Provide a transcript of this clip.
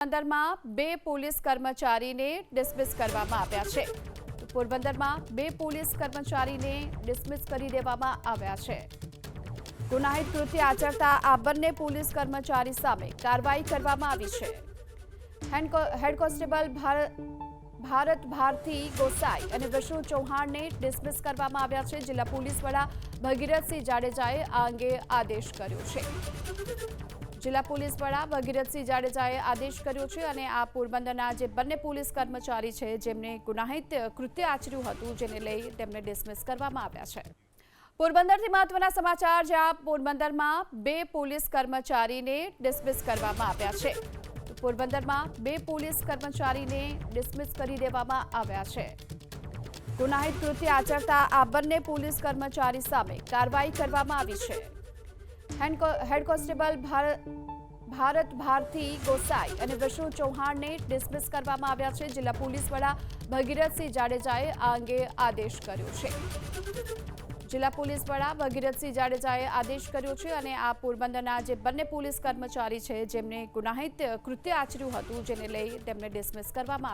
પોરબંદરમાં બે પોલીસ કર્મચારીને ડિસમિસ કરવામાં આવ્યા છે. પોરબંદરમાં બે પોલીસ કર્મચારીને ડિસમિસ કરી દેવામાં આવ્યા છે. ગુનાહિત કૃત્ય આચરતા આ બંને પોલીસ કર્મચારી સામે કાર્યવાહી કરવામાં આવી છે. હેડ કોન્સ્ટેબલ ભારત ભારતી ગોસાઈ અને વિષ્ણુ ચૌહાણને ડિસમિસ કરવામાં આવ્યા છે. જિલ્લા પોલીસ વડા ભગીરથસિંહ જાડેજાએ આ અંગે આદેશ કર્યો છે. જિલ્લા પોલીસ વડા ભગીરથસિંહ જાડેજાએ આદેશ કર્યો છે અને આ પોરબંદરના જે બંને પોલીસ કર્મચારી છે જેમને ગુનાહિત કૃત્ય આચર્યું હતું જેને લઈ તેમને ડિસમિસ કરવામાં આવ્યા છે. પોરબંદરથી મહત્વના સમાચાર, જ્યાં પોરબંદરમાં બે પોલીસ કર્મચારીને ડિસમિસ કરવામાં આવ્યા છે. પોરબંદરમાં બે પોલીસ કર્મચારીને ડિસમિસ કરી દેવામાં આવ્યા છે. ગુનાહિત કૃત્ય આચરતા આ બંને પોલીસ કર્મચારી સામે કાર્યવાહી કરવામાં આવી છે. હેડ કોન્સ્ટેબલ ભારત ભારતી ગોસાઈ અને વિષ્ણુ ચૌહાણને ડિસમિસ કરવામાં આવ્યા છે. જિલ્લા પોલીસ વડા ભગીરથસિંહ જાડેજાએ આ અંગે આદેશ કર્યો છે. જિલ્લા પોલીસ વડા ભગીરથસિંહ જાડેજાએ આદેશ કર્યો છે અને આ પોરબંદરના જે બંને પોલીસ કર્મચારી છે જેમને ગુનાહિત કૃત્ય આચર્યું હતું જેને લઈ તેમને ડિસમિસ કરવામાં